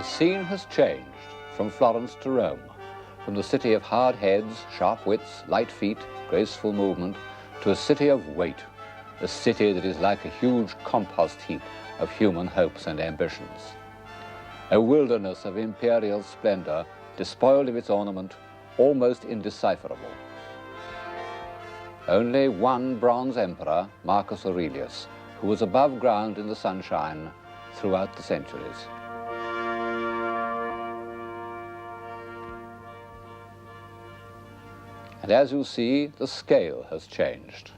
scene has changed from Florence to Rome, from the city of hard heads, sharp wits, light feet, graceful movement, to a city of weight, a city that is like a huge compost heap of human hopes and ambitions. A wilderness of imperial splendor, despoiled of its ornament, almost indecipherable. Only one bronze emperor, Marcus Aurelius, who was above ground in the sunshine throughout the centuries. And as you see, the scale has changed.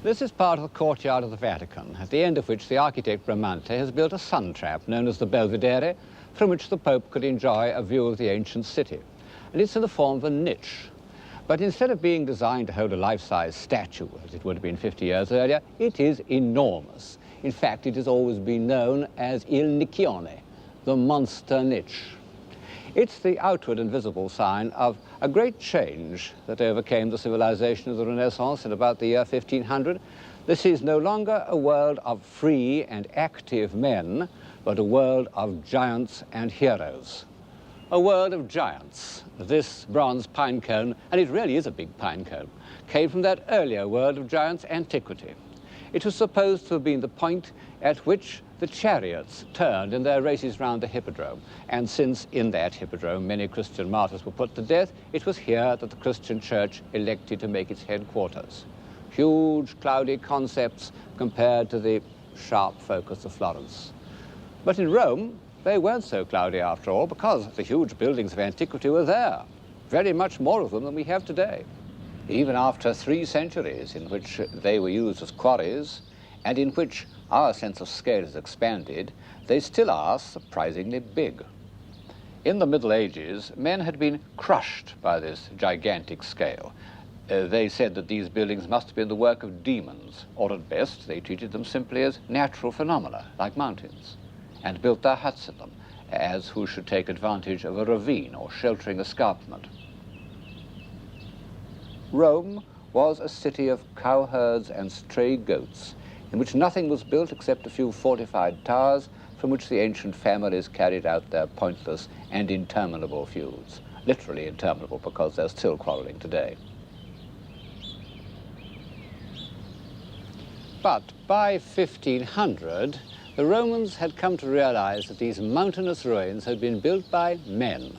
This is part of the courtyard of the Vatican, at the end of which the architect Bramante has built a sun trap known as the Belvedere, from which the Pope could enjoy a view of the ancient city. And it's in the form of a niche. But instead of being designed to hold a life-size statue, as it would have been 50 years earlier, it is enormous. In fact, it has always been known as Il Nicchione, the monster niche. It's the outward and visible sign of a great change that overcame the civilization of the Renaissance in about the year 1500. This is no longer a world of free and active men, but a world of giants and heroes. A world of giants. This bronze pine cone, and it really is a big pine cone, came from that earlier world of giants, antiquity. It was supposed to have been the point at which the chariots turned in their races round the hippodrome. And since in that hippodrome many Christian martyrs were put to death, it was here that the Christian church elected to make its headquarters. Huge, cloudy concepts compared to the sharp focus of Florence. But in Rome, they weren't so cloudy after all, because the huge buildings of antiquity were there. Very much more of them than we have today. Even after 3 centuries in which they were used as quarries, and in which our sense of scale has expanded, they still are surprisingly big. In the Middle Ages, men had been crushed by this gigantic scale. They said that these buildings must have been the work of demons, or at best they treated them simply as natural phenomena, like mountains, and built their huts in them, as who should take advantage of a ravine or sheltering escarpment. Rome was a city of cowherds and stray goats, in which nothing was built except a few fortified towers from which the ancient families carried out their pointless and interminable feuds. Literally interminable, because they're still quarreling today. But by 1500, the Romans had come to realize that these mountainous ruins had been built by men.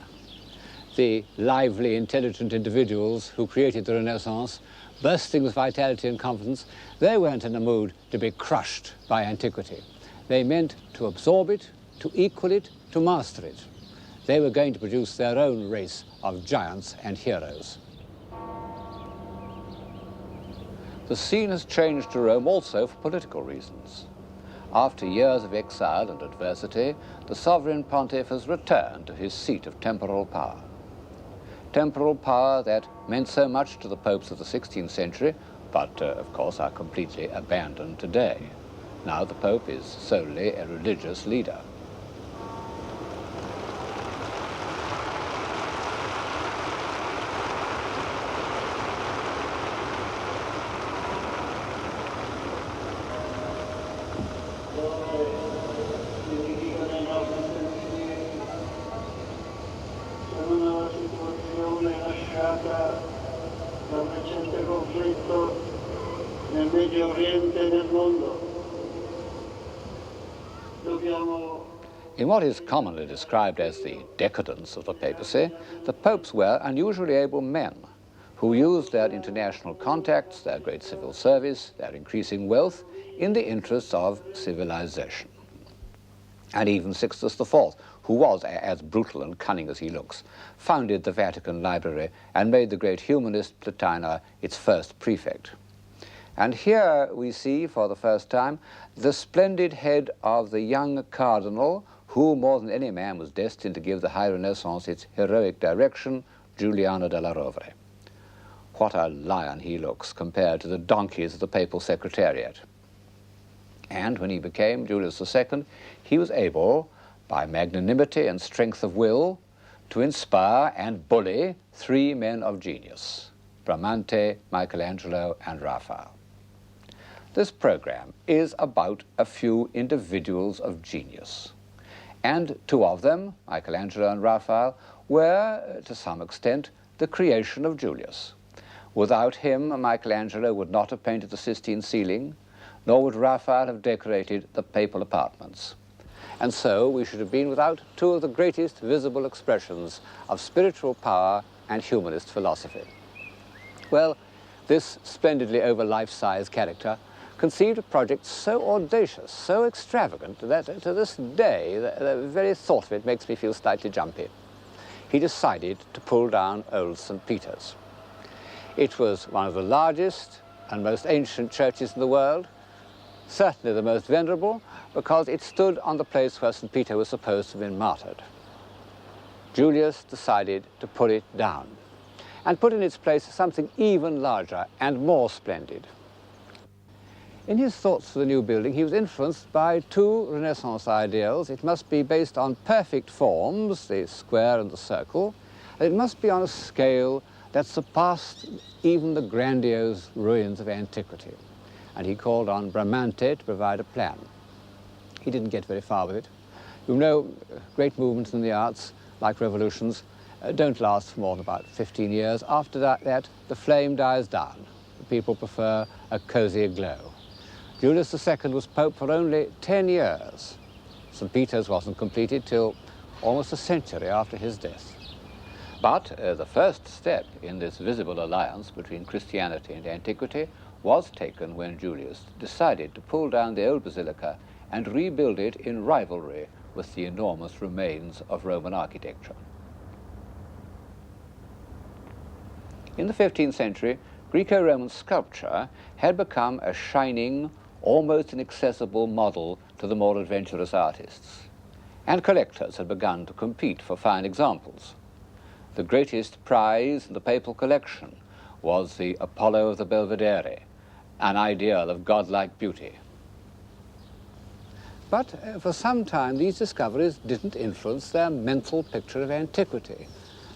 The lively, intelligent individuals who created the Renaissance, bursting with vitality and confidence, they weren't in a mood to be crushed by antiquity. They meant to absorb it, to equal it, to master it. They were going to produce their own race of giants and heroes. The scene has changed to Rome also for political reasons. After years of exile and adversity, the sovereign pontiff has returned to his seat of temporal power. Temporal power that meant so much to the popes of the 16th century, but of course are completely abandoned today. Now the Pope is solely a religious leader. dal recente conflitto nel Medio Oriente e nel mondo. In what is commonly described as the decadence of the papacy, the popes were unusually able men who used their international contacts, their great civil service, their increasing wealth in the interests of civilization. And even Sixtus IV, who was as brutal and cunning as he looks, founded the Vatican Library and made the great humanist Plotina its first prefect. And here we see, for the first time, the splendid head of the young cardinal who, more than any man, was destined to give the high Renaissance its heroic direction, Giuliano della Rovere. What a lion he looks compared to the donkeys of the papal secretariat. And when he became Julius II, he was able, by magnanimity and strength of will, to inspire and bully three men of genius, Bramante, Michelangelo, and Raphael. This program is about a few individuals of genius. And two of them, Michelangelo and Raphael, were, to some extent, the creation of Julius. Without him, Michelangelo would not have painted the Sistine ceiling, nor would Raphael have decorated the papal apartments. And so we should have been without two of the greatest visible expressions of spiritual power and humanist philosophy. Well, this splendidly over life-size character conceived a project so audacious, so extravagant, that to this day the very thought of it makes me feel slightly jumpy. He decided to pull down old St. Peter's. It was one of the largest and most ancient churches in the world, certainly the most venerable, because it stood on the place where St. Peter was supposed to have been martyred. Julius decided to pull it down and put in its place something even larger and more splendid. In his thoughts for the new building, he was influenced by two Renaissance ideals. It must be based on perfect forms, the square and the circle, and it must be on a scale that surpassed even the grandiose ruins of antiquity. And he called on Bramante to provide a plan. He didn't get very far with it. You know, great movements in the arts, like revolutions, don't last for more than about 15 years. After that, the flame dies down. The people prefer a cozier glow. Julius II was Pope for only 10 years. St. Peter's wasn't completed till almost a century after his death. But the first step in this visible alliance between Christianity and antiquity was taken when Julius decided to pull down the old basilica and rebuild it in rivalry with the enormous remains of Roman architecture. In the 15th century, Greco-Roman sculpture had become a shining, almost inaccessible model to the more adventurous artists. And collectors had begun to compete for fine examples. The greatest prize in the papal collection was the Apollo of the Belvedere, an ideal of godlike beauty. But for some time, these discoveries didn't influence their mental picture of antiquity.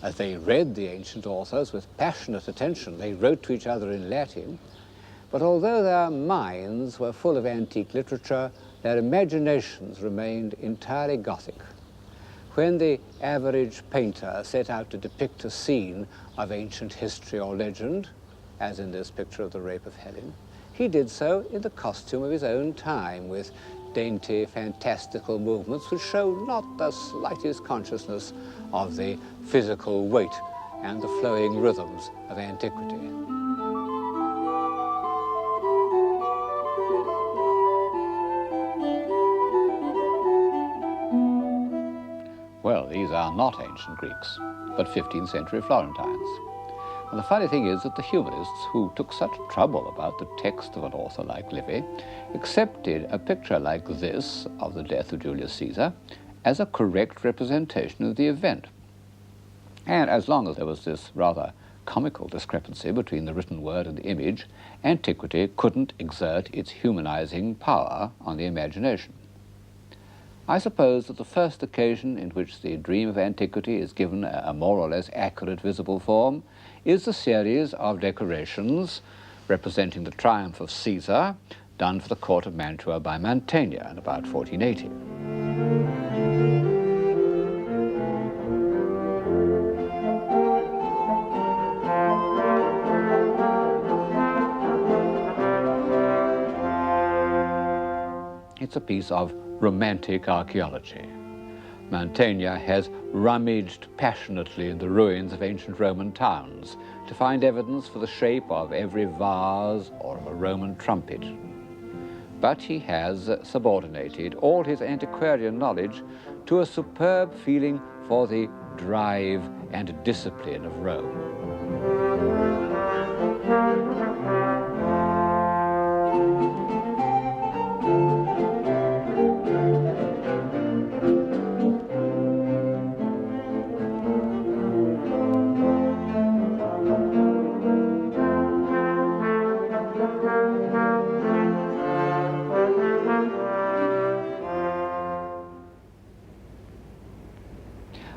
As they read the ancient authors with passionate attention, they wrote to each other in Latin. But although their minds were full of antique literature, their imaginations remained entirely Gothic. When the average painter set out to depict a scene of ancient history or legend, as in this picture of the Rape of Helen, he did so in the costume of his own time, with dainty, fantastical movements which show not the slightest consciousness of the physical weight and the flowing rhythms of antiquity. Well, these are not ancient Greeks, but 15th century Florentines. And the funny thing is that the humanists, who took such trouble about the text of an author like Livy, accepted a picture like this of the death of Julius Caesar as a correct representation of the event. And as long as there was this rather comical discrepancy between the written word and the image, antiquity couldn't exert its humanizing power on the imagination. I suppose that the first occasion in which the dream of antiquity is given a more or less accurate visible form is the series of decorations representing the triumph of Caesar, done for the court of Mantua by Mantegna in about 1480. It's a piece of romantic archaeology. Mantegna has rummaged passionately in the ruins of ancient Roman towns to find evidence for the shape of every vase or of a Roman trumpet. But he has subordinated all his antiquarian knowledge to a superb feeling for the drive and discipline of Rome.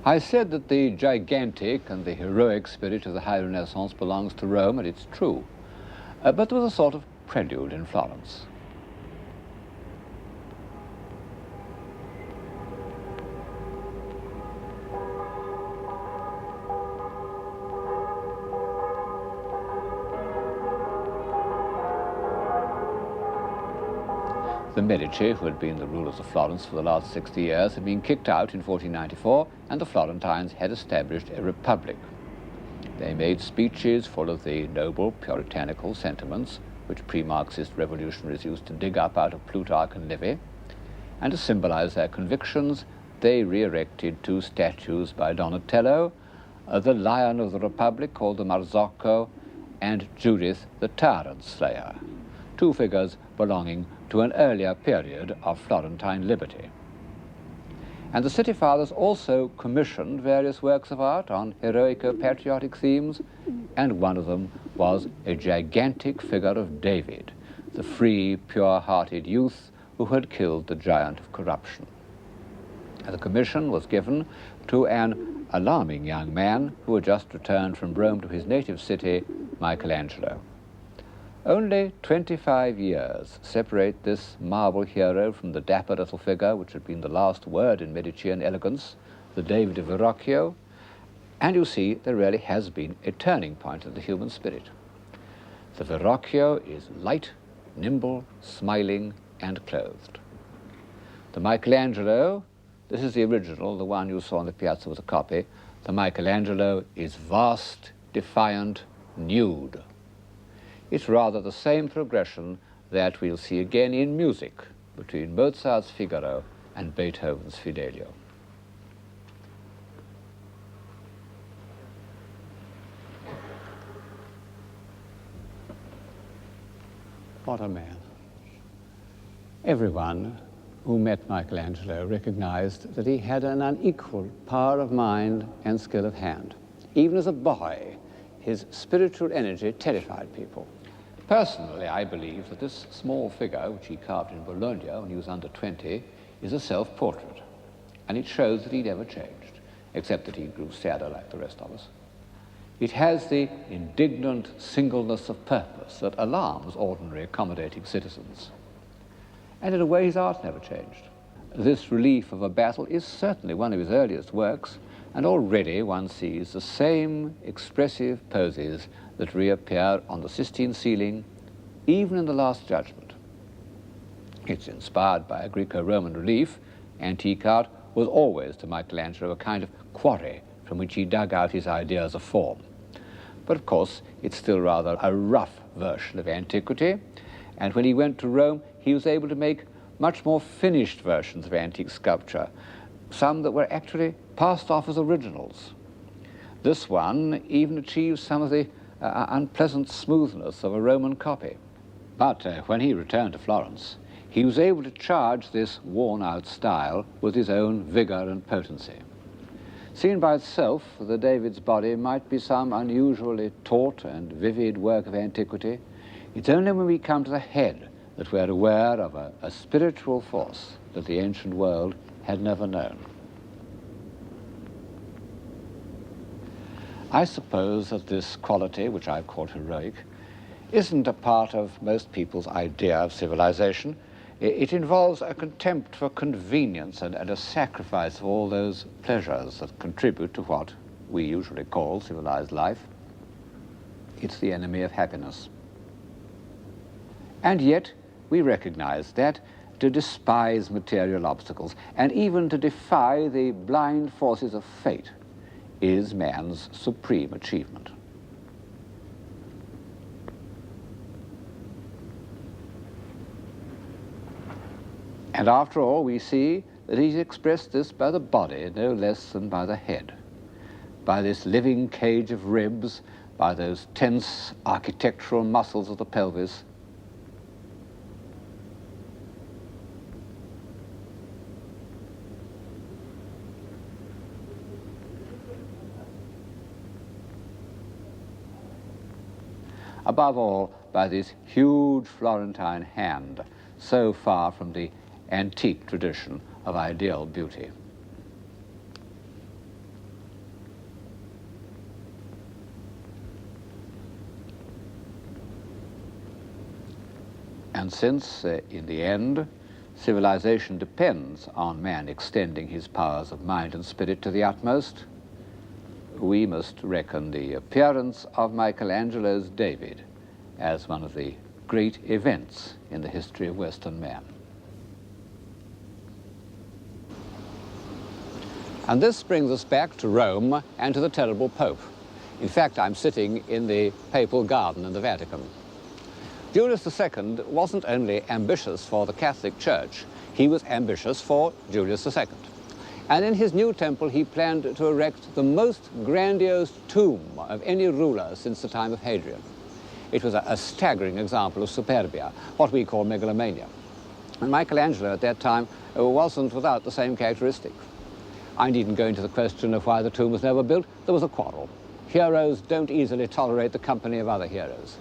I said that the gigantic and the heroic spirit of the High Renaissance belongs to Rome, and it's true. But there was a sort of prelude in Florence. The Medici, who had been the rulers of Florence for the last 60 years, had been kicked out in 1494, and the Florentines had established a republic. They made speeches full of the noble puritanical sentiments which pre-Marxist revolutionaries used to dig up out of Plutarch and Livy, and to symbolize their convictions, they re-erected two statues by Donatello, the Lion of the Republic called the Marzocco, and Judith the Tyrant Slayer, two figures belonging to an earlier period of Florentine liberty. And the city fathers also commissioned various works of art on heroico-patriotic themes, and one of them was a gigantic figure of David, the free, pure-hearted youth who had killed the giant of corruption. And the commission was given to an alarming young man who had just returned from Rome to his native city, Michelangelo. Only 25 years separate this marble hero from the dapper little figure which had been the last word in Medician elegance, the David of Verrocchio, and you see there really has been a turning point in the human spirit. The Verrocchio is light, nimble, smiling, and clothed. The Michelangelo, this is the original, the one you saw on the piazza was a copy. The Michelangelo is vast, defiant, nude. It's rather the same progression that we'll see again in music between Mozart's Figaro and Beethoven's Fidelio. What a man. Everyone who met Michelangelo recognized that he had an unequaled power of mind and skill of hand. Even as a boy, his spiritual energy terrified people. Personally, I believe that this small figure, which he carved in Bologna when he was under 20, is a self-portrait. And it shows that he never changed, except that he grew sadder like the rest of us. It has the indignant singleness of purpose that alarms ordinary accommodating citizens. And in a way, his art never changed. This relief of a battle is certainly one of his earliest works, and already one sees the same expressive poses that reappear on the Sistine ceiling, even in the Last Judgment. It's inspired by a Greco-Roman relief. Antique art was always to Michelangelo a kind of quarry from which he dug out his ideas of form. But of course, it's still rather a rough version of antiquity, and when he went to Rome, he was able to make much more finished versions of antique sculpture, some that were actually passed off as originals. This one even achieves some of the unpleasant smoothness of a Roman copy. But when he returned to Florence, he was able to charge this worn-out style with his own vigor and potency. Seen by itself, the David's body might be some unusually taut and vivid work of antiquity. It's only when we come to the head that we're aware of a spiritual force that the ancient world had never known. I suppose that this quality, which I've called heroic, isn't a part of most people's idea of civilization. It involves a contempt for convenience and a sacrifice of all those pleasures that contribute to what we usually call civilized life. It's the enemy of happiness. And yet, we recognize that to despise material obstacles and even to defy the blind forces of fate is man's supreme achievement. And after all, we see that he's expressed this by the body no less than by the head, by this living cage of ribs, by those tense architectural muscles of the pelvis. Above all, by this huge Florentine hand, so far from the antique tradition of ideal beauty. And since, in the end, civilization depends on man extending his powers of mind and spirit to the utmost, we must reckon the appearance of Michelangelo's David as one of the great events in the history of Western man. And this brings us back to Rome and to the terrible Pope. In fact, I'm sitting in the papal garden in the Vatican. Julius II wasn't only ambitious for the Catholic Church, he was ambitious for Julius II. And in his new temple, he planned to erect the most grandiose tomb of any ruler since the time of Hadrian. It was a staggering example of superbia, what we call megalomania. And Michelangelo at that time wasn't without the same characteristic. I needn't go into the question of why the tomb was never built. There was a quarrel. Heroes don't easily tolerate the company of other heroes.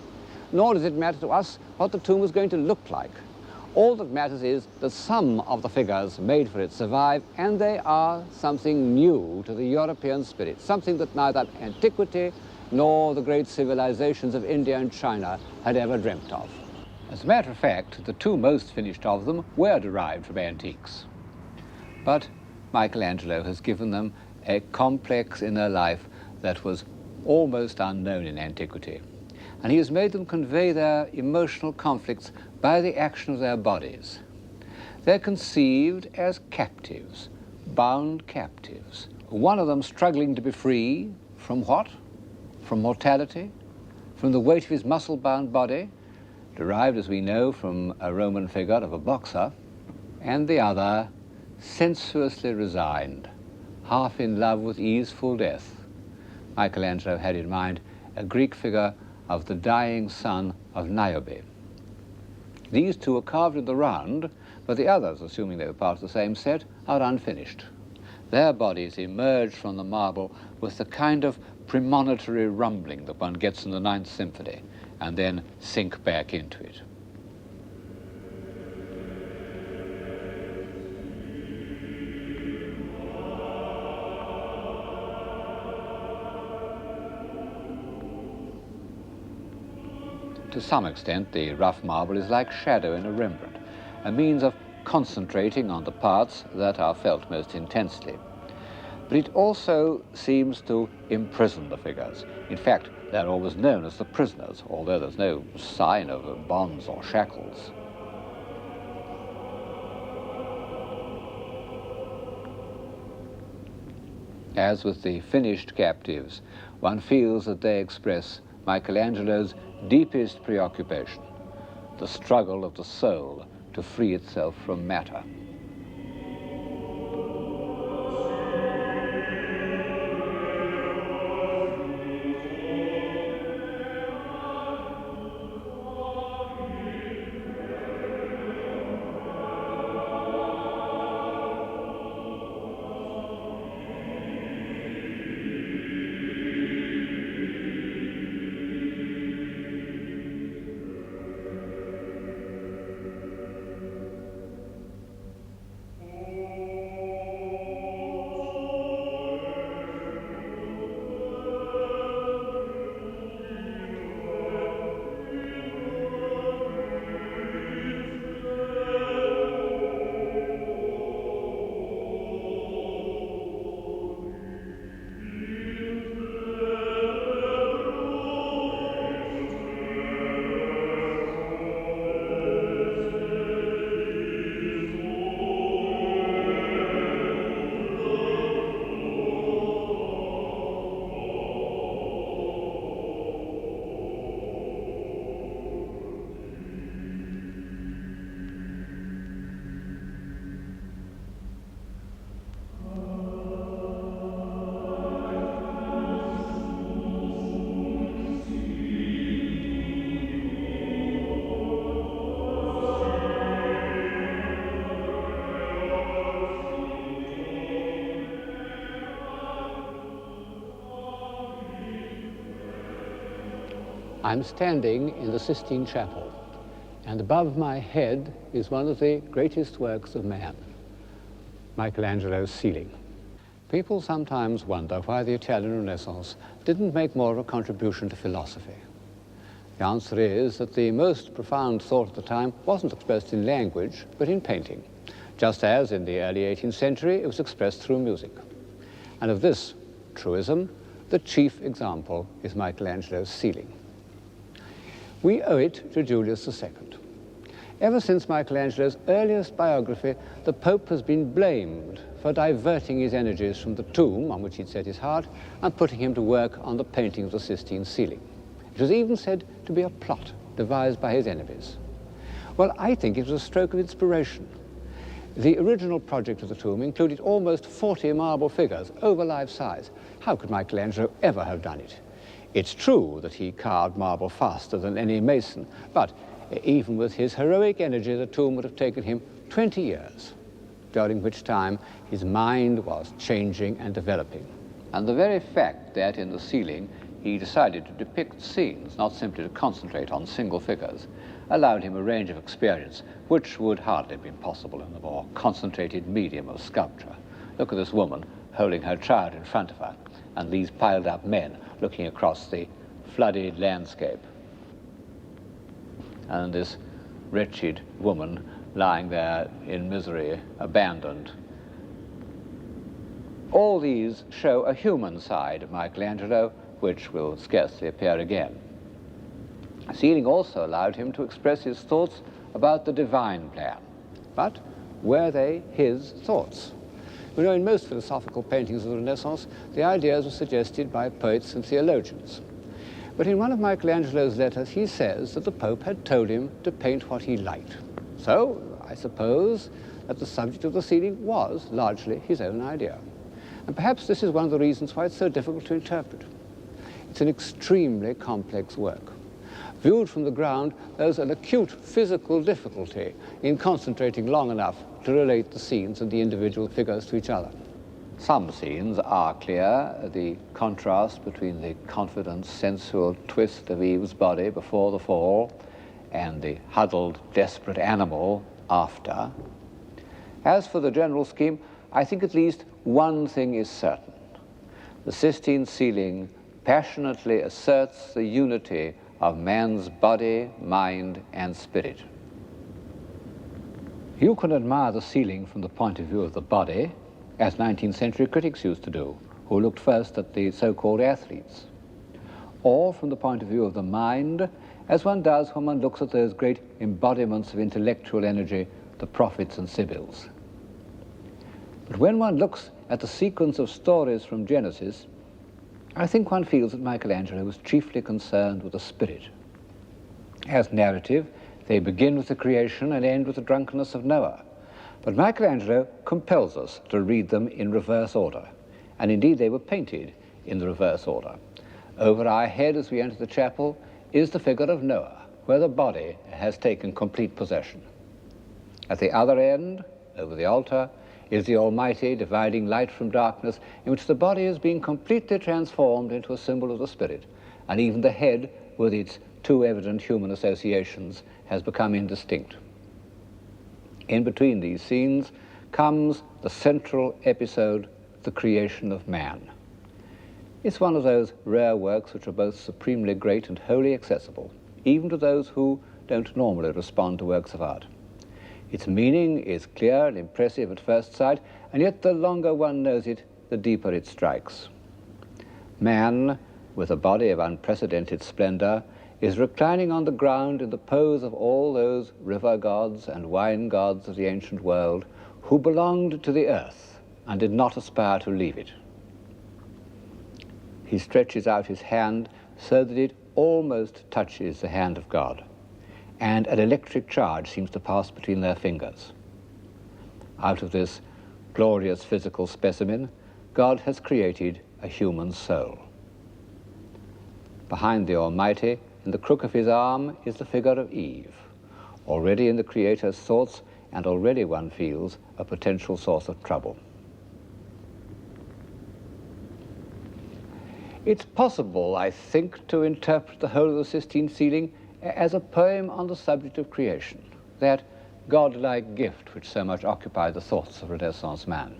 Nor does it matter to us what the tomb was going to look like. All that matters is that some of the figures made for it survive, and they are something new to the European spirit, something that neither antiquity nor the great civilizations of India and China had ever dreamt of. As a matter of fact, the two most finished of them were derived from antiques. But Michelangelo has given them a complex inner life that was almost unknown in antiquity. And he has made them convey their emotional conflicts by the action of their bodies. They're conceived as captives, bound captives. One of them struggling to be free from what? From mortality, from the weight of his muscle-bound body, derived, as we know, from a Roman figure of a boxer, and the other sensuously resigned, half in love with easeful death. Michelangelo had in mind a Greek figure of the dying son of Niobe. These two are carved in the round, but the others, assuming they were part of the same set, are unfinished. Their bodies emerge from the marble with the kind of premonitory rumbling that one gets in the Ninth Symphony, and then sink back into it. To some extent, the rough marble is like shadow in a Rembrandt, a means of concentrating on the parts that are felt most intensely. But it also seems to imprison the figures. In fact, they're always known as the prisoners, although there's no sign of bonds or shackles. As with the finished captives, one feels that they express Michelangelo's deepest preoccupation, the struggle of the soul to free itself from matter. I'm standing in the Sistine Chapel, and above my head is one of the greatest works of man, Michelangelo's ceiling. People sometimes wonder why the Italian Renaissance didn't make more of a contribution to philosophy. The answer is that the most profound thought at the time wasn't expressed in language, but in painting, just as in the early 18th century it was expressed through music. And of this truism, the chief example is Michelangelo's ceiling. We owe it to Julius II. Ever since Michelangelo's earliest biography, the Pope has been blamed for diverting his energies from the tomb on which he'd set his heart and putting him to work on the painting of the Sistine ceiling. It was even said to be a plot devised by his enemies. Well, I think it was a stroke of inspiration. The original project of the tomb included almost 40 marble figures, over life size. How could Michelangelo ever have done it? It's true that he carved marble faster than any mason, but even with his heroic energy, the tomb would have taken him 20 years, during which time his mind was changing and developing. And the very fact that in the ceiling he decided to depict scenes, not simply to concentrate on single figures, allowed him a range of experience which would hardly have been possible in the more concentrated medium of sculpture. Look at this woman holding her child in front of her, and these piled up men looking across the flooded landscape. And this wretched woman lying there in misery, abandoned. All these show a human side of Michelangelo, which will scarcely appear again. The ceiling also allowed him to express his thoughts about the divine plan. But were they his thoughts? We know in most philosophical paintings of the Renaissance, the ideas were suggested by poets and theologians. But in one of Michelangelo's letters, he says that the Pope had told him to paint what he liked. So I suppose that the subject of the ceiling was largely his own idea. And perhaps this is one of the reasons why it's so difficult to interpret. It's an extremely complex work. Viewed from the ground, there's an acute physical difficulty in concentrating long enough to relate the scenes and the individual figures to each other. Some scenes are clear, the contrast between the confident, sensual twist of Eve's body before the fall and the huddled, desperate animal after. As for the general scheme, I think at least one thing is certain. The Sistine ceiling passionately asserts the unity of man's body, mind, and spirit. You can admire the ceiling from the point of view of the body, as 19th century critics used to do, who looked first at the so-called athletes, or from the point of view of the mind, as one does when one looks at those great embodiments of intellectual energy, the prophets and sibyls. But when one looks at the sequence of stories from Genesis, I think one feels that Michelangelo was chiefly concerned with the spirit. As narrative, they begin with the creation and end with the drunkenness of Noah. But Michelangelo compels us to read them in reverse order, and indeed they were painted in the reverse order. Over our head as we enter the chapel is the figure of Noah, where the body has taken complete possession. At the other end, over the altar, is the Almighty dividing light from darkness, in which the body is being completely transformed into a symbol of the spirit, and even the head, with its too evident human associations, has become indistinct. In between these scenes comes the central episode, the creation of man. It's one of those rare works which are both supremely great and wholly accessible, even to those who don't normally respond to works of art. Its meaning is clear and impressive at first sight, and yet the longer one knows it, the deeper it strikes. Man, with a body of unprecedented splendor, is reclining on the ground in the pose of all those river gods and wine gods of the ancient world who belonged to the earth and did not aspire to leave it. He stretches out his hand so that it almost touches the hand of God, and an electric charge seems to pass between their fingers. Out of this glorious physical specimen, God has created a human soul. Behind the Almighty, in the crook of his arm, is the figure of Eve, already in the Creator's thoughts, and already one feels a potential source of trouble. It's possible, I think, to interpret the whole of the Sistine ceiling as a poem on the subject of creation, that godlike gift which so much occupied the thoughts of Renaissance man.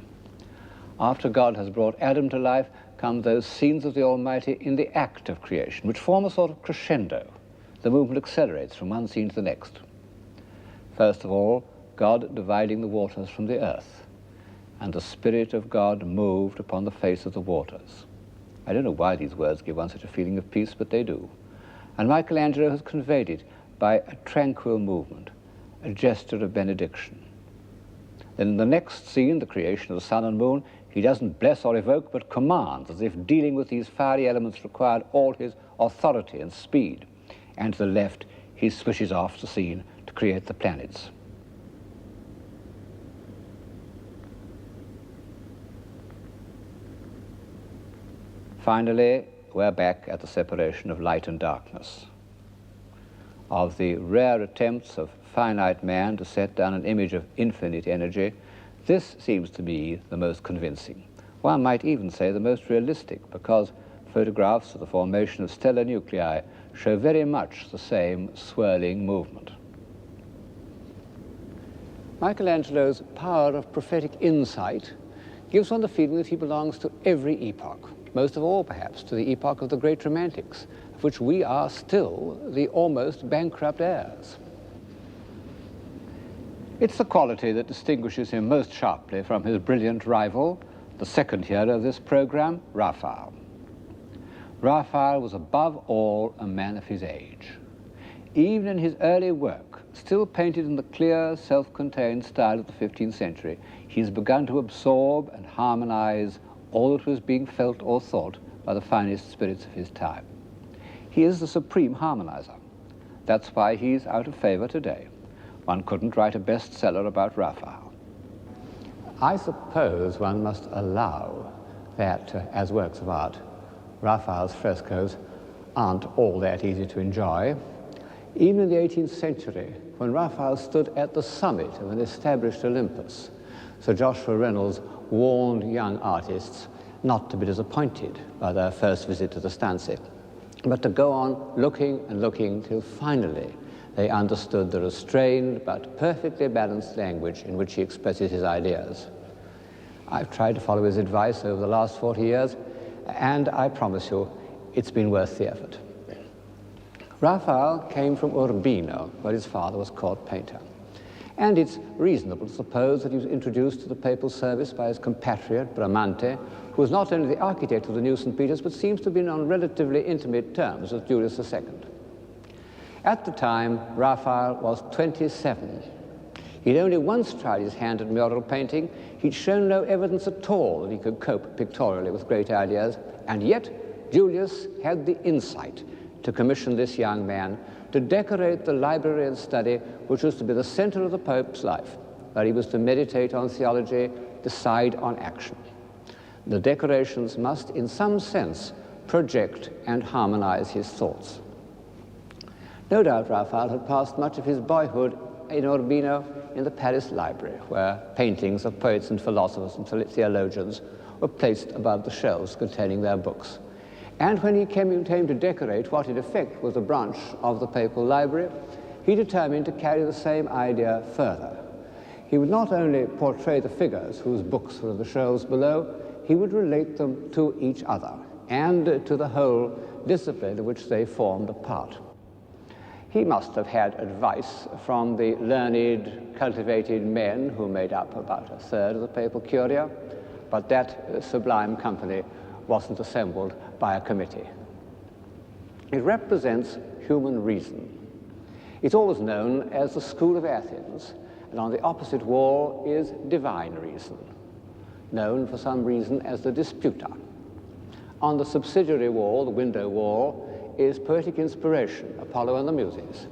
After God has brought Adam to life, come those scenes of the Almighty in the act of creation, which form a sort of crescendo. The movement accelerates from one scene to the next. First of all, God dividing the waters from the earth, and the Spirit of God moved upon the face of the waters. I don't know why these words give one such a feeling of peace, but they do. And Michelangelo has conveyed it by a tranquil movement, a gesture of benediction. Then in the next scene, the creation of the sun and moon, he doesn't bless or evoke, but commands, as if dealing with these fiery elements required all his authority and speed. And to the left, he switches off the scene to create the planets. Finally, we're back at the separation of light and darkness, of the rare attempts of finite man to set down an image of infinite energy. This seems to me the most convincing. One might even say the most realistic, because photographs of the formation of stellar nuclei show very much the same swirling movement. Michelangelo's power of prophetic insight gives one the feeling that he belongs to every epoch, most of all, perhaps, to the epoch of the great Romantics, of which we are still the almost bankrupt heirs. It's the quality that distinguishes him most sharply from his brilliant rival, the second hero of this program, Raphael. Raphael was above all a man of his age. Even in his early work, still painted in the clear, self-contained style of the 15th century, he's begun to absorb and harmonize all that was being felt or thought by the finest spirits of his time. He is the supreme harmonizer. That's why he's out of favor today. One couldn't write a bestseller about Raphael. I suppose one must allow that, as works of art, Raphael's frescoes aren't all that easy to enjoy. Even in the 18th century, when Raphael stood at the summit of an established Olympus, Sir Joshua Reynolds warned young artists not to be disappointed by their first visit to the stanza, but to go on looking and looking till finally they understood the restrained but perfectly balanced language in which he expresses his ideas. I've tried to follow his advice over the last 40 years, and I promise you, it's been worth the effort. Raphael came from Urbino, where his father was court painter. And it's reasonable to suppose that he was introduced to the papal service by his compatriot, Bramante, who was not only the architect of the new St. Peter's, but seems to have been on relatively intimate terms with Julius II. At the time, Raphael was 27. He'd only once tried his hand at mural painting. He'd shown no evidence at all that he could cope pictorially with great ideas, and yet Julius had the insight to commission this young man to decorate the library and study which was to be the center of the Pope's life, where he was to meditate on theology, decide on action. The decorations must, in some sense, project and harmonize his thoughts. No doubt Raphael had passed much of his boyhood in Urbino in the Paris Library, where paintings of poets and philosophers and theologians were placed above the shelves containing their books. And when he came to decorate what in effect was a branch of the papal library, he determined to carry the same idea further. He would not only portray the figures whose books were on the shelves below, he would relate them to each other and to the whole discipline of which they formed a part. He must have had advice from the learned, cultivated men who made up about a third of the papal curia, but that sublime company wasn't assembled by a committee. It represents human reason. It's always known as the School of Athens, and on the opposite wall is divine reason, known for some reason as the Disputa. On the subsidiary wall, the window wall, is poetic inspiration, Apollo and the Muses,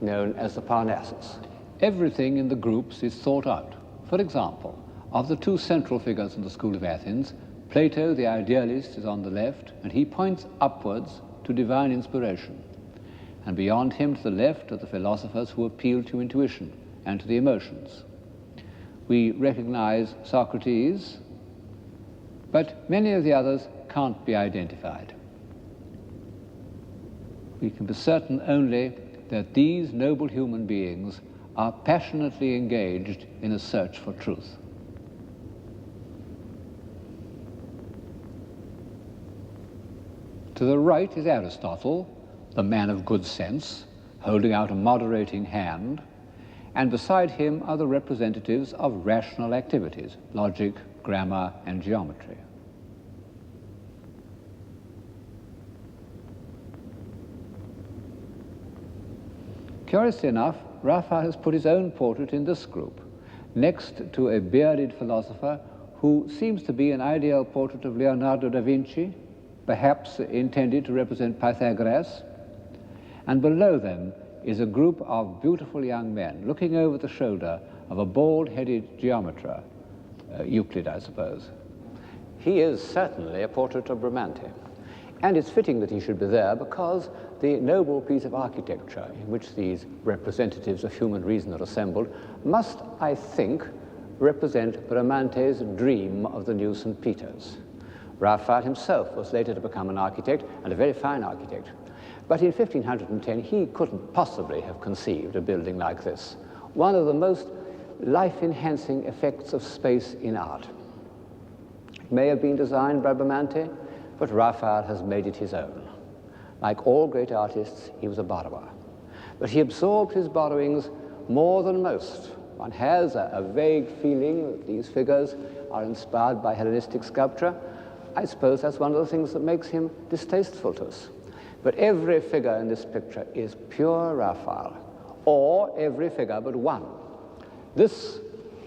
known as the Parnassus. Everything in the groups is thought out. For example, of the two central figures in the School of Athens, Plato, the idealist, is on the left, and he points upwards to divine inspiration. And beyond him, to the left, are the philosophers who appeal to intuition and to the emotions. We recognize Socrates, but many of the others can't be identified. We can be certain only that these noble human beings are passionately engaged in a search for truth. To the right is Aristotle, the man of good sense, holding out a moderating hand, and beside him are the representatives of rational activities, logic, grammar, and geometry. Curiously enough, Raphael has put his own portrait in this group, next to a bearded philosopher who seems to be an ideal portrait of Leonardo da Vinci, perhaps intended to represent Pythagoras. And below them is a group of beautiful young men looking over the shoulder of a bald-headed geometer, Euclid, I suppose. He is certainly a portrait of Bramante, and it's fitting that he should be there because the noble piece of architecture in which these representatives of human reason are assembled must, I think, represent Bramante's dream of the new St. Peter's. Raphael himself was later to become an architect, and a very fine architect. But in 1510, he couldn't possibly have conceived a building like this, one of the most life-enhancing effects of space in art. It may have been designed by Bramante, but Raphael has made it his own. Like all great artists, he was a borrower. But he absorbed his borrowings more than most. One has a vague feeling that these figures are inspired by Hellenistic sculpture. I suppose that's one of the things that makes him distasteful to us. But every figure in this picture is pure Raphael, or every figure but one. This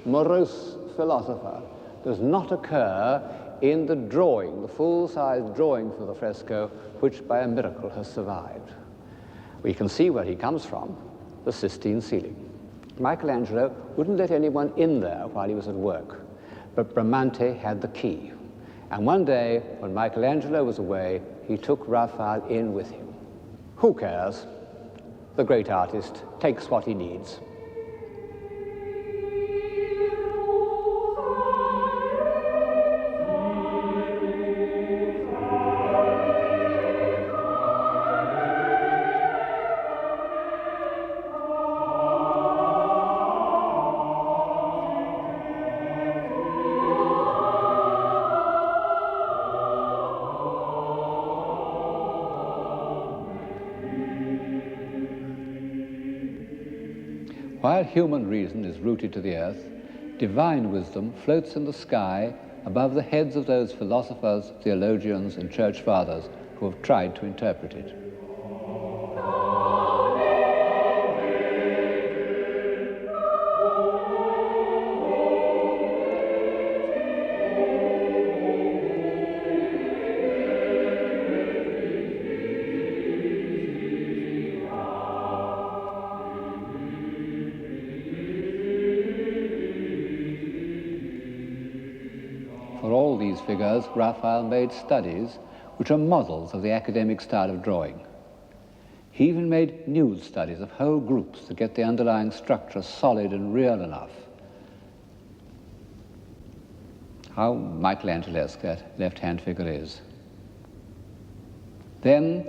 morose philosopher does not occur in the drawing, the full-size drawing for the fresco, which by a miracle has survived. We can see where he comes from, the Sistine ceiling. Michelangelo wouldn't let anyone in there while he was at work, but Bramante had the key. And one day, when Michelangelo was away, he took Raphael in with him. Who cares? The great artist takes what he needs. While human reason is rooted to the earth, divine wisdom floats in the sky above the heads of those philosophers, theologians, and church fathers who have tried to interpret it. For all these figures, Raphael made studies which are models of the academic style of drawing. He even made nude studies of whole groups to get the underlying structure solid and real enough. How Michelangelesque that left-hand figure is. Then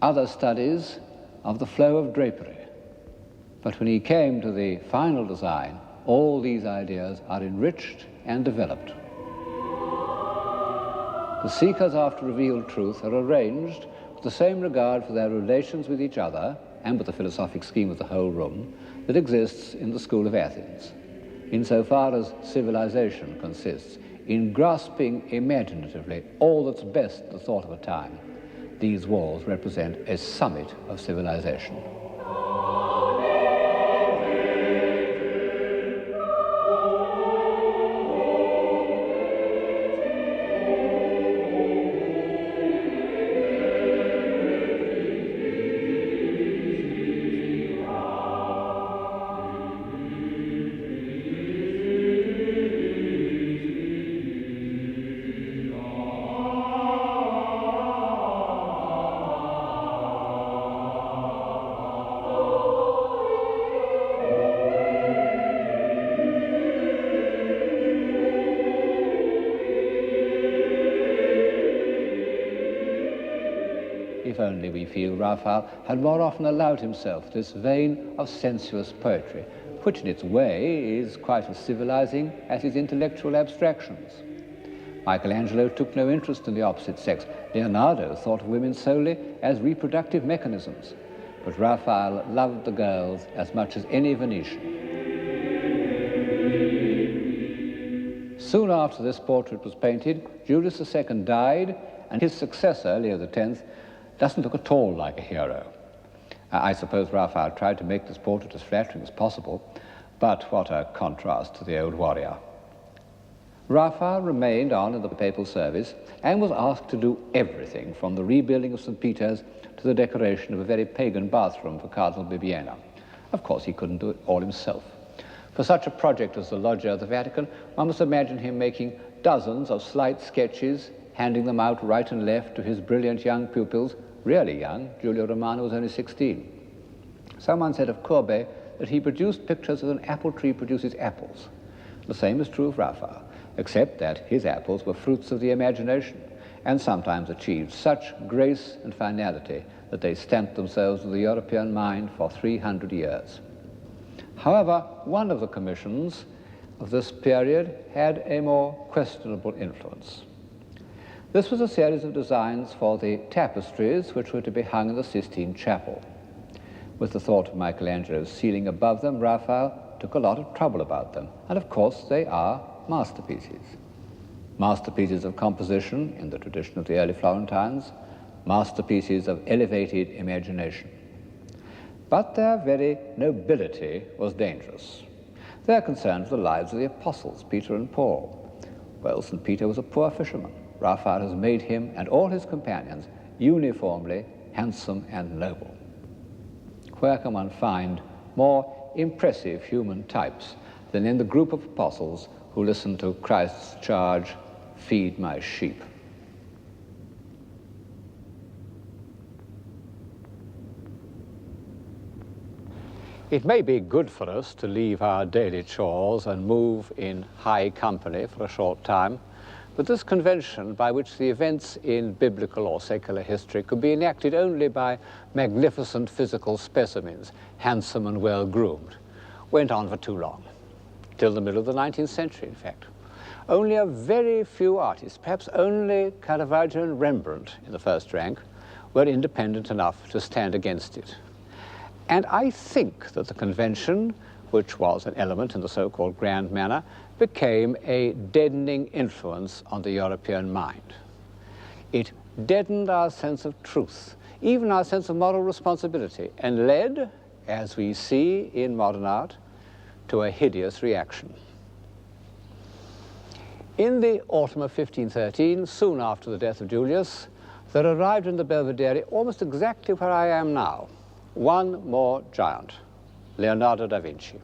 other studies of the flow of drapery. But when he came to the final design, all these ideas are enriched and developed. The seekers after revealed truth are arranged with the same regard for their relations with each other and with the philosophic scheme of the whole room that exists in the school of Athens, insofar as civilization consists in grasping imaginatively all that's best in the thought of a time. These walls represent a summit of civilization. If only we feel Raphael had more often allowed himself this vein of sensuous poetry, which in its way is quite as civilizing as his intellectual abstractions. Michelangelo took no interest in the opposite sex. Leonardo thought of women solely as reproductive mechanisms, but Raphael loved the girls as much as any Venetian. Soon after this portrait was painted, Julius II died, and his successor, Leo X, doesn't look at all like a hero. I suppose Raphael tried to make this portrait as flattering as possible, but what a contrast to the old warrior. Raphael remained on in the papal service and was asked to do everything from the rebuilding of St. Peter's to the decoration of a very pagan bathroom for Cardinal Bibbiena. Of course, he couldn't do it all himself. For such a project as the Loggia of the Vatican, one must imagine him making dozens of slight sketches, handing them out right and left to his brilliant young pupils, really young. Giulio Romano was only 16. Someone said of Courbet that he produced pictures as an apple tree produces apples. The same is true of Raphael, except that his apples were fruits of the imagination and sometimes achieved such grace and finality that they stamped themselves in the European mind for 300 years. However, one of the commissions of this period had a more questionable influence. This was a series of designs for the tapestries which were to be hung in the Sistine Chapel. With the thought of Michelangelo's ceiling above them, Raphael took a lot of trouble about them, and of course they are masterpieces. Masterpieces of composition in the tradition of the early Florentines, masterpieces of elevated imagination. But their very nobility was dangerous. They are concerned with the lives of the apostles, Peter and Paul. Well, St. Peter was a poor fisherman. Raphael has made him and all his companions uniformly handsome and noble. Where can one find more impressive human types than in the group of apostles who listened to Christ's charge, "Feed my sheep"? It may be good for us to leave our daily chores and move in high company for a short time, but this convention by which the events in biblical or secular history could be enacted only by magnificent physical specimens, handsome and well-groomed, went on for too long, till the middle of the 19th century, in fact. Only a very few artists, perhaps only Caravaggio and Rembrandt in the first rank, were independent enough to stand against it. And I think that the convention, which was an element in the so-called grand manner, became a deadening influence on the European mind. It deadened our sense of truth, even our sense of moral responsibility, and led, as we see in modern art, to a hideous reaction. In the autumn of 1513, soon after the death of Julius, there arrived in the Belvedere, almost exactly where I am now, one more giant, Leonardo da Vinci.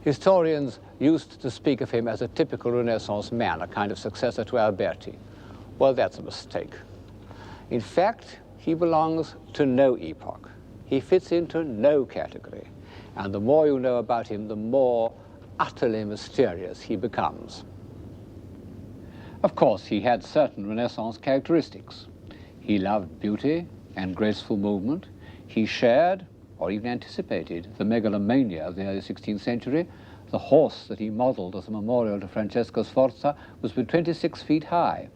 Historians used to speak of him as a typical Renaissance man, a kind of successor to Alberti. Well, that's a mistake. In fact, he belongs to no epoch. He fits into no category. And the more you know about him, the more utterly mysterious he becomes. Of course, he had certain Renaissance characteristics. He loved beauty and graceful movement. He shared, or even anticipated, the megalomania of the early 16th century. The horse that he modeled as a memorial to Francesco Sforza was 26 feet high.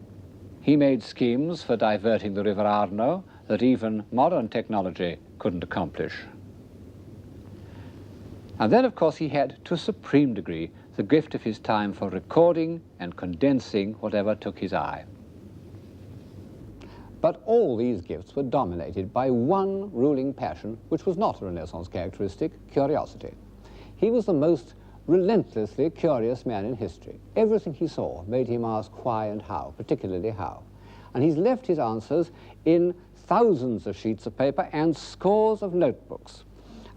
He made schemes for diverting the River Arno that even modern technology couldn't accomplish. And then, of course, he had, to a supreme degree, the gift of his time for recording and condensing whatever took his eye. But all these gifts were dominated by one ruling passion, which was not a Renaissance characteristic: curiosity. He was the most relentlessly curious man in history. Everything he saw made him ask why and how, particularly how. And he's left his answers in thousands of sheets of paper and scores of notebooks.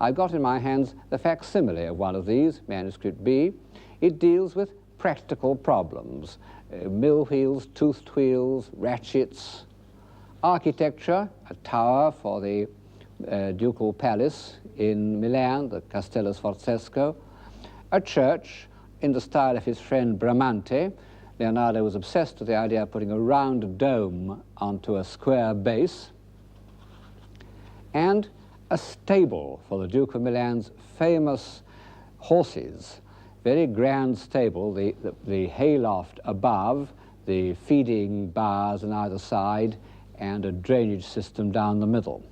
I've got in my hands the facsimile of one of these, manuscript B. It deals with practical problems, mill wheels, toothed wheels, ratchets, architecture, a tower for the Ducal Palace in Milan, the Castello Sforzesco, a church in the style of his friend Bramante. Leonardo was obsessed with the idea of putting a round dome onto a square base, and a stable for the Duke of Milan's famous horses. Very grand stable, the hayloft above, the feeding bars on either side, and a drainage system down the middle.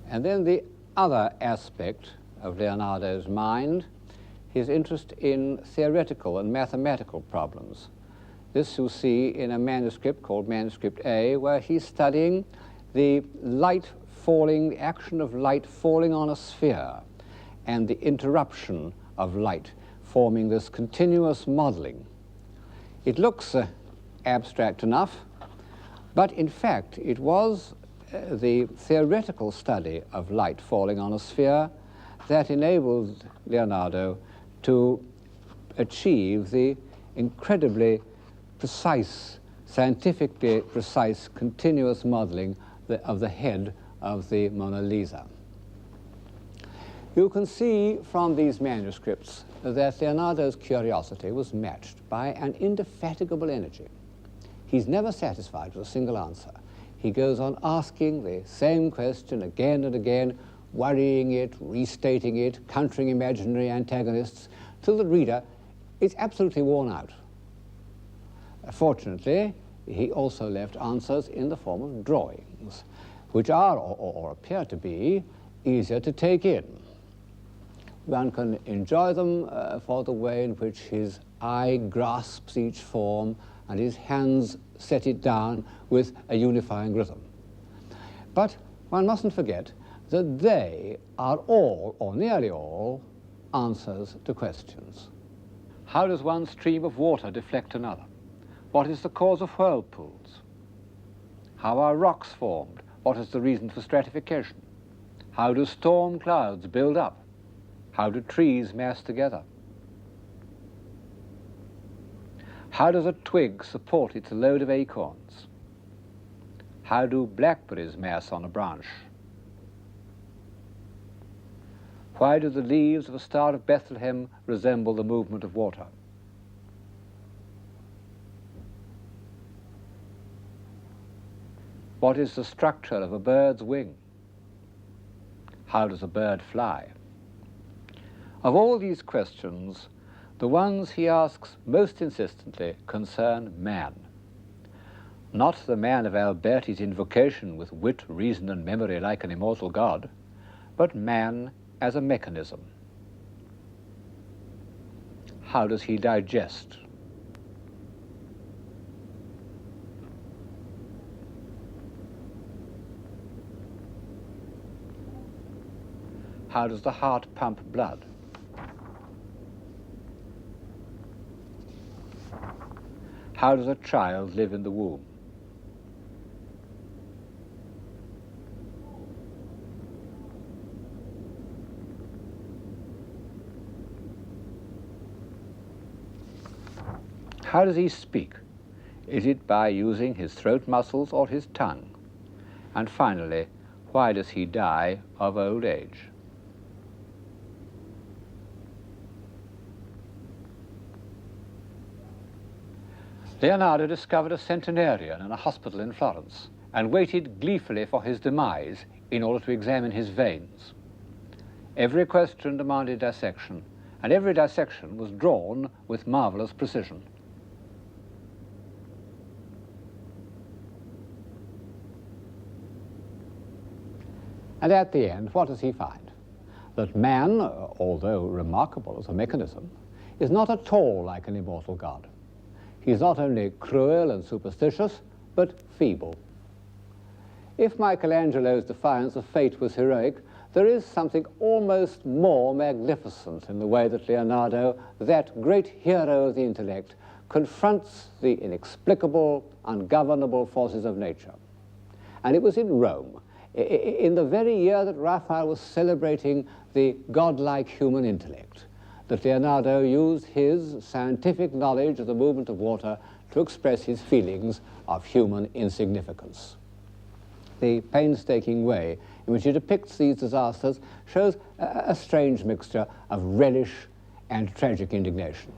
And then the other aspect of Leonardo's mind, his interest in theoretical and mathematical problems. This you see in a manuscript called Manuscript A, where he's studying the light falling, the action of light falling on a sphere, and the interruption of light, forming this continuous modeling. It looks abstract enough, but in fact it was the theoretical study of light falling on a sphere that enabled Leonardo to achieve the incredibly precise, scientifically precise, continuous modeling of the head of the Mona Lisa. You can see from these manuscripts that Leonardo's curiosity was matched by an indefatigable energy. He's never satisfied with a single answer. He goes on asking the same question again and again, worrying it, restating it, countering imaginary antagonists, till the reader is absolutely worn out. Fortunately, he also left answers in the form of drawings, which are, or appear to be, easier to take in. One can enjoy them for the way in which his eye grasps each form and his hands set it down with a unifying rhythm. But one mustn't forget that they are all, or nearly all, answers to questions. How does one stream of water deflect another? What is the cause of whirlpools? How are rocks formed? What is the reason for stratification? How do storm clouds build up? How do trees mass together? How does a twig support its load of acorns? How do blackberries mass on a branch? Why do the leaves of a Star of Bethlehem resemble the movement of water? What is the structure of a bird's wing? How does a bird fly? Of all these questions, the ones he asks most insistently concern man. Not the man of Alberti's invocation with wit, reason, and memory like an immortal god, but man as a mechanism. How does he digest? How does the heart pump blood? How does a child live in the womb? How does he speak? Is it by using his throat muscles or his tongue? And finally, why does he die of old age? Leonardo discovered a centenarian in a hospital in Florence and waited gleefully for his demise in order to examine his veins. Every question demanded dissection, and every dissection was drawn with marvelous precision. And at the end, what does he find? That man, although remarkable as a mechanism, is not at all like an immortal god. He's not only cruel and superstitious, but feeble. If Michelangelo's defiance of fate was heroic, there is something almost more magnificent in the way that Leonardo, that great hero of the intellect, confronts the inexplicable, ungovernable forces of nature. And it was in Rome, in the very year that Raphael was celebrating the godlike human intellect, that Leonardo used his scientific knowledge of the movement of water to express his feelings of human insignificance. The painstaking way in which he depicts these disasters shows a strange mixture of relish and tragic indignation.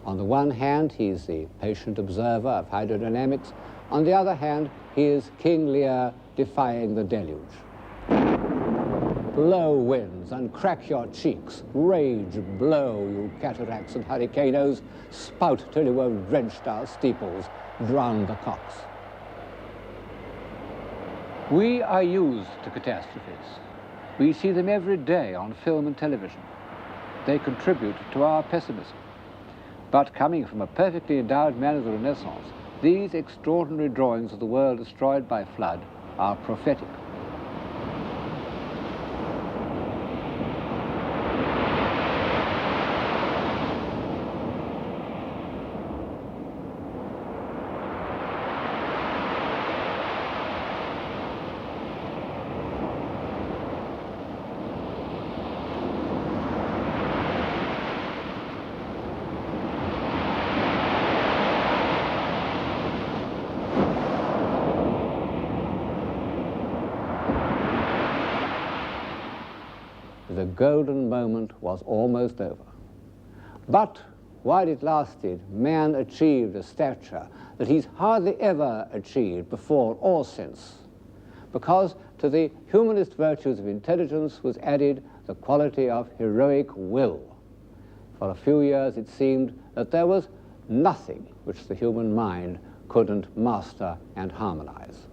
On the one hand, he's the patient observer of hydrodynamics. On the other hand, he is King Lear defying the deluge. Blow winds and crack your cheeks, rage blow, you cataracts and hurricanos, spout till you won't drench our steeples, drown the cocks. We are used to catastrophes. We see them every day on film and television. They contribute to our pessimism. But coming from a perfectly endowed man of the Renaissance, these extraordinary drawings of the world destroyed by flood are prophetic. The golden moment was almost over. But while it lasted, man achieved a stature that he's hardly ever achieved before or since, because to the humanist virtues of intelligence was added the quality of heroic will. For a few years it seemed that there was nothing which the human mind couldn't master and harmonize.